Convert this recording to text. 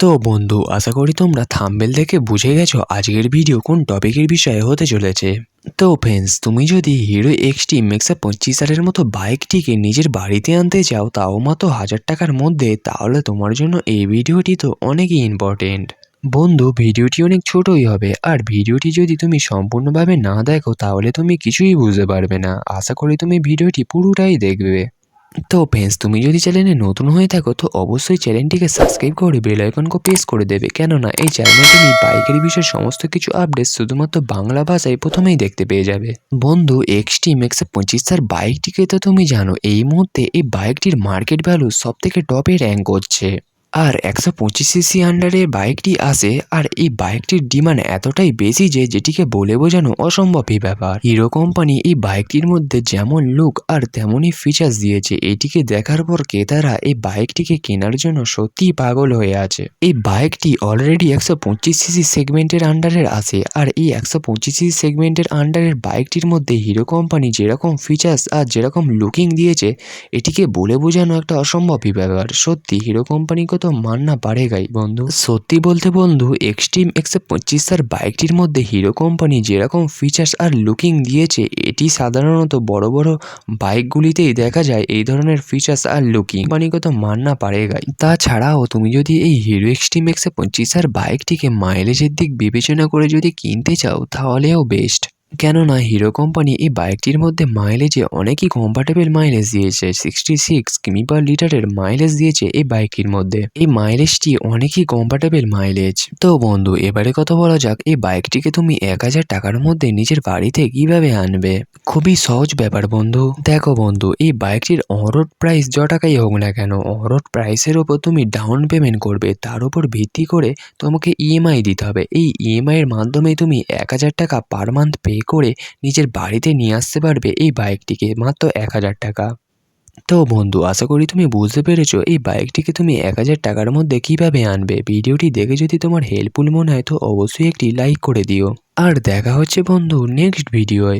তো বন্ধু, আশা করি তোমরা থাম্বনেল দেখে বুঝে গেছো আজকের ভিডিও কোন টপিকের বিষয়ে হতে চলেছে। তো ফ্রেন্ডস, তুমি যদি হিরো এক্সট্রিম MX-25R মতো বাইকটিকে নিজের বাড়িতে আনতে চাও, তাও মাত্র 1000 টাকার মধ্যে, তাহলে তোমার জন্য এই ভিডিওটি তো অনেকই ইম্পর্টেন্ট। বন্ধু, ভিডিওটি অনেক ছোটই হবে, আর ভিডিওটি যদি তুমি সম্পূর্ণভাবে না দেখো তাহলে তুমি কিছুই বুঝতে পারবে না। আশা করি তুমি ভিডিওটি পুরোটাই দেখবে। তো ফ্রেন্ডস, তুমি যদি চ্যানেলে নতুন হয়ে থাকো তো অবশ্যই চ্যানেলটিকে সাবস্ক্রাইব করে বেল আইকনকে প্রেস করে দেবে, কেননা এই চ্যানেলে তুমি বাইকের বিষয়ে সমস্ত কিছু আপডেট শুধুমাত্র বাংলা ভাষায় প্রথমেই দেখতে পেয়ে যাবে। বন্ধু, এক্সট্রিম MX-25R বাইকটিকে তো তুমি জানো, এই মুহূর্তে এই বাইকটির মার্কেট ভ্যালু সব থেকে টপে র্যাঙ্ক করছে। আর 125cc আন্ডারে বাইকটি আসে, আর এই বাইকটির ডিমান্ড এতটাই বেশি যে যেটিকে বলে বোঝানো অসম্ভবই ব্যাপার। হিরো কোম্পানি এই বাইকটির মধ্যে যেমন লুক আর তেমনই ফিচার্স দিয়েছে, এটিকে দেখার পর ক্রেতারা এই বাইকটিকে কেনার জন্য সত্যিই পাগল হয়ে আছে। এই বাইকটি অলরেডি 125cc সেগমেন্টের আন্ডারের আসে, আর এই 125cc সেগমেন্টের আন্ডারের বাইকটির মধ্যে হিরো কোম্পানি যেরকম ফিচার্স আর যেরকম লুকিং দিয়েছে, এটিকে বলে বোঝানো একটা অসম্ভবই ব্যাপার। সত্যি হিরো কোম্পানিকে তো মাননা পারেগাই বন্ধু। সত্যি বলতে বন্ধু, এক্সট্রিম MX-25R বাইকটির মধ্যে হিরো কোম্পানি যেরকম ফিচার্স আর লুকিং দিয়েছে, এটি সাধারণত বড় বড় বাইকগুলিতেই দেখা যায় এই ধরনের ফিচার্স আর লুকিং। কোম্পানিকে তো মাননা পারেগাই। তাছাড়াও তুমি যদি এই হিরো এক্সট্রিম MX-25R বাইকটিকে মাইলেজের দিক বিবেচনা করে যদি কিনতে চাও তাহলেও বেস্ট, কেননা হিরো কোম্পানি এই বাইকটির মধ্যে মাইলেজে অনেকই কম্ফর্টেবল মাইলেজ দিয়েছে। 66 কিমি/লিটারের মাইলেজ দিয়েছে এই বাইকটির মধ্যে। এই মাইলেজটি অনেকই কম্ফর্টেবল মাইলেজ। তো বন্ধু, এবারে কথা বলা যাক এই বাইকটিকে তুমি 1000 টাকার মধ্যে নিজের বাড়িতে কিভাবে আনবে। খুবই সহজ ব্যাপার বন্ধু। দেখো বন্ধু, এই বাইকটির অনরোড প্রাইস য টাকাই হোক না কেন, অনরোড প্রাইসের ওপর তুমি ডাউন পেমেন্ট করবে, তার উপর ভিত্তি করে তোমাকে ইএমআই দিতে হবে। এই ইএমআই এর মাধ্যমে তুমি 1000 টাকা পার মান্থ পে করে নিজের বাড়িতে নিয়ে আসতে পারবে এই বাইকটিকে মাত্র 1000 টাকা। তো বন্ধু, আশা করি তুমি বুঝতে পেরেছো এই বাইকটিকে তুমি 1000 টাকার মধ্যে কিভাবে আনবে। ভিডিওটি দেখে যদি তোমার হেল্পফুল মনে হয় তো অবশ্যই একটি লাইক করে দিও। আর দেখা হচ্ছে বন্ধু নেক্সট ভিডিওয়।